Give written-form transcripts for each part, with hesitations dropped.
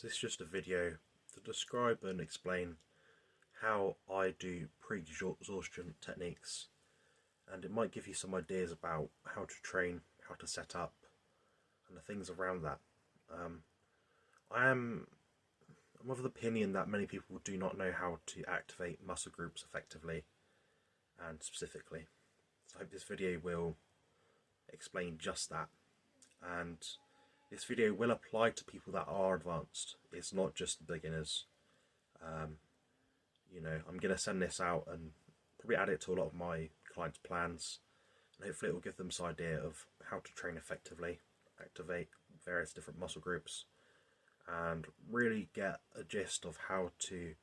So this is just a video to describe and explain how I do pre-exhaustion techniques, and it might give you some ideas about how to train, how to set up, and the things around that. Um, I'm of the opinion that many people do not know how to activate muscle groups effectively and specifically. So I hope this video will explain just that. And this video will apply to people that are advanced. It's not just beginners. Um, I'm going to send this out and probably add it to a lot of my clients' plans, and hopefully it will give them some idea of how to train effectively, activate various different muscle groups, and really get a gist of how to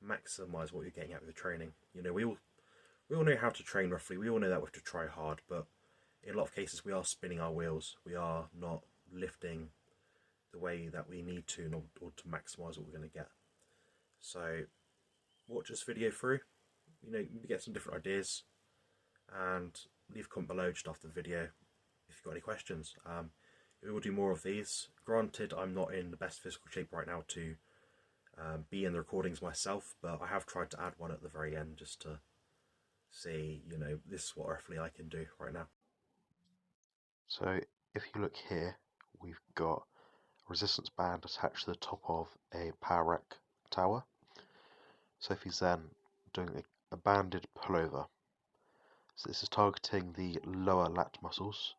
maximize what you're getting out of the training. We all know how to train roughly. We all know that we have to try hard, but in a lot of cases we are spinning our wheels. We are not lifting the way that we need to in order to maximize what we're going to get. So watch this video through, maybe get some different ideas, and leave a comment below just after the video if you've got any questions. We will do more of these. Granted, I'm not in the best physical shape right now to be in the recordings myself, but I have tried to add one at the very end just to see, this is what roughly I can do right now. So if you look here, we've got a resistance band attached to the top of a power rack tower. Sophie's then doing a banded pullover. So this is targeting the lower lat muscles.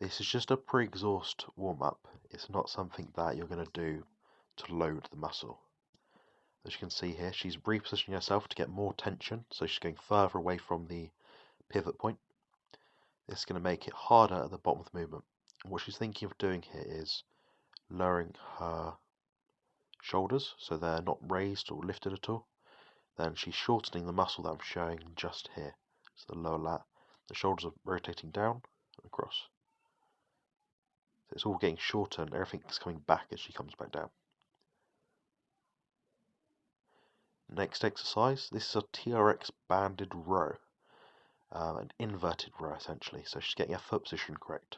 This is just a pre-exhaust warm-up. It's not something that you're going to do to load the muscle. As you can see here, she's repositioning herself to get more tension, so she's going further away from the pivot point. This is going to make it harder at the bottom of the movement. And what she's thinking of doing here is lowering her shoulders so they're not raised or lifted at all. Then she's shortening the muscle that I'm showing just here. So the lower lat, the shoulders are rotating down and across. So it's all getting shorter and everything's coming back as she comes back down. Next exercise, this is a TRX banded row, an inverted row essentially. So she's getting her foot position correct.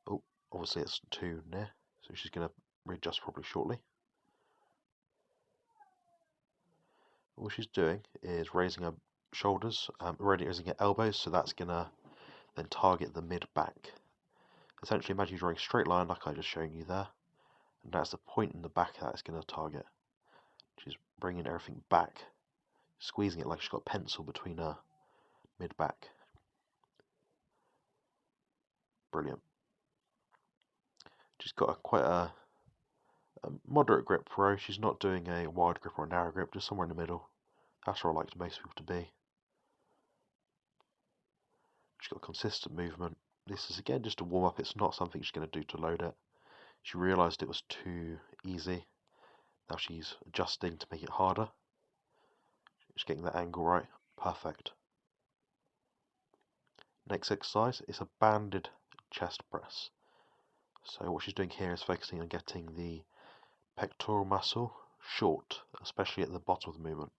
Oh, obviously it's too near, so she's going to readjust probably shortly. What she's doing is raising her shoulders, raising her elbows, so that's going to then target the mid-back. Essentially, imagine you're drawing a straight line like I just showing you there, and that's the point in the back that it's going to target. She's bringing everything back, squeezing it like she's got a pencil between her mid-back. Brilliant. She's got quite a moderate grip row. She's not doing a wide grip or a narrow grip, just somewhere in the middle. That's where I like most people to be. She's got consistent movement. This is again just a warm up. It's not something she's going to do to load it. She realised it was too easy. Now she's adjusting to make it harder. She's getting that angle right. Perfect. Next exercise is a banded chest press. So what she's doing here is focusing on getting the pectoral muscle short, especially at the bottom of the movement.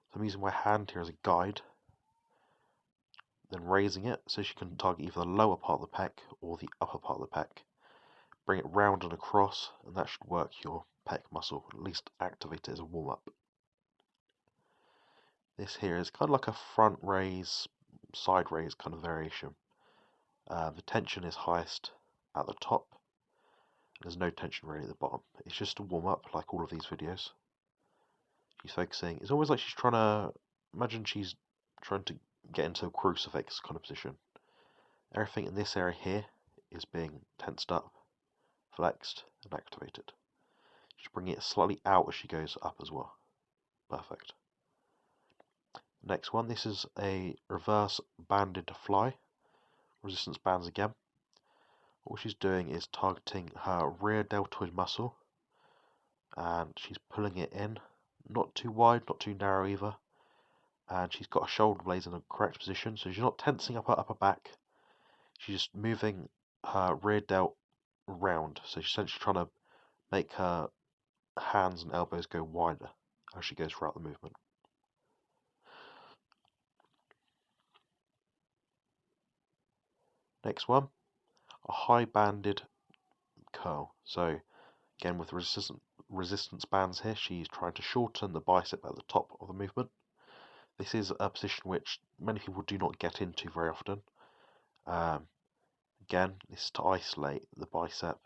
So I'm using my hand here as a guide, then raising it so she can target either the lower part of the pec or the upper part of the pec. Bring it round and across, and that should work your pec muscle, at least activate it as a warm-up. This here is kind of like a front raise, side raise kind of variation. The tension is highest at the top. There's no tension really at the bottom. It's just a warm-up like all of these videos. She's focusing. It's almost like she's trying to, imagine she's trying to get into a crucifix kind of position. Everything in this area here is being tensed up, flexed, and activated. She's bringing it slightly out as she goes up as well. Perfect. Next one, this is a reverse banded fly. Resistance bands again. What she's doing is targeting her rear deltoid muscle, and she's pulling it in, not too wide, not too narrow either, and she's got her shoulder blades in the correct position, so she's not tensing up her upper back, she's just moving her rear delt round, so she's essentially trying to make her hands and elbows go wider as she goes throughout the movement. Next one, a high banded curl. So again with resistance resistance bands here. She's trying to shorten the bicep at the top of the movement. This is a position which many people do not get into very often. Again, this is to isolate the bicep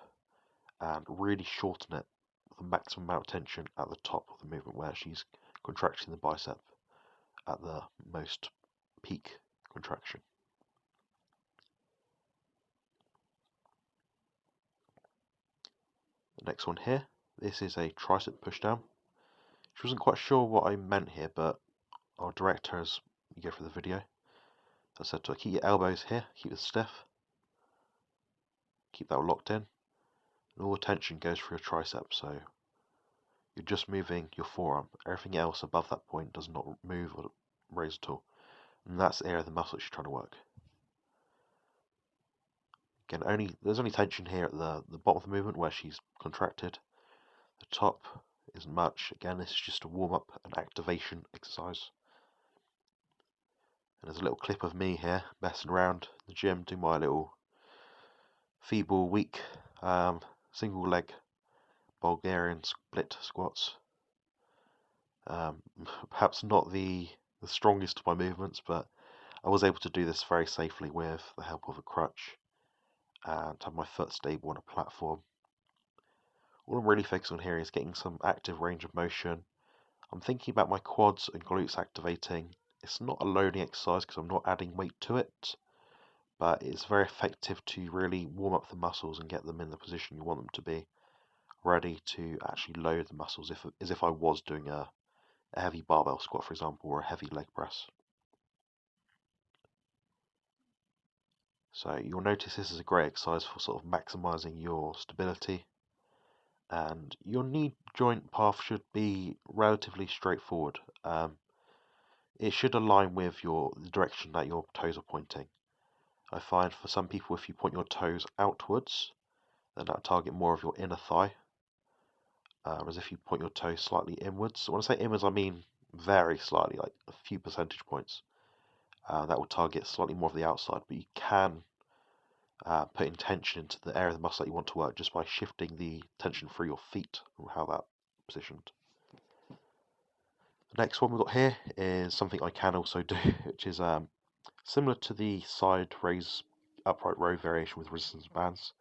and really shorten it with the maximum amount of tension at the top of the movement, where she's contracting the bicep at the most peak contraction. The next one here, this is a tricep pushdown. She wasn't quite sure what I meant here, but I'll direct her as we go through the video. I said to her, keep your elbows here, keep it stiff, keep that locked in, and all the tension goes through your tricep, so you're just moving your forearm. Everything else above that point does not move or raise at all, and that's the area of the muscle she's trying to work. Again, there's only tension here at the bottom of the movement where she's contracted. The top isn't much. Again, this is just a warm-up and activation exercise. And there's a little clip of me here messing around in the gym, doing my little feeble, weak, single leg Bulgarian split squats. Perhaps not the strongest of my movements, but I was able to do this very safely with the help of a crutch and have my foot stable on a platform. All I'm really focusing on here is getting some active range of motion. I'm thinking about my quads and glutes activating. It's not a loading exercise because I'm not adding weight to it, but it's very effective to really warm up the muscles and get them in the position you want them to be, ready to actually load the muscles as if I was doing a heavy barbell squat, for example, or a heavy leg press. So you'll notice this is a great exercise for sort of maximizing your stability, and your knee joint path should be relatively straightforward. It should align with the direction that your toes are pointing. I find for some people, if you point your toes outwards, then that'll target more of your inner thigh, as if you point your toes slightly inwards. So when I say inwards, I mean very slightly, like a few percentage points. That will target slightly more of the outside, but you can put in tension into the area of the muscle that you want to work just by shifting the tension through your feet, or how that's positioned. The next one we've got here is something I can also do, which is similar to the side raise upright row variation with resistance bands.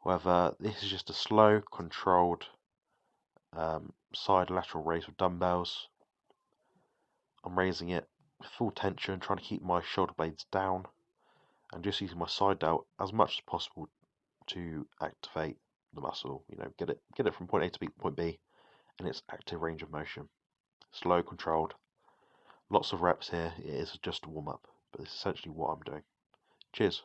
However, this is just a slow, controlled side lateral raise with dumbbells. I'm raising it with full tension, trying to keep my shoulder blades down, and just using my side delt as much as possible to activate the muscle. Get it from point A to point B in its active range of motion. Slow, controlled, lots of reps here. It is just a warm up, but it's essentially what I'm doing. Cheers.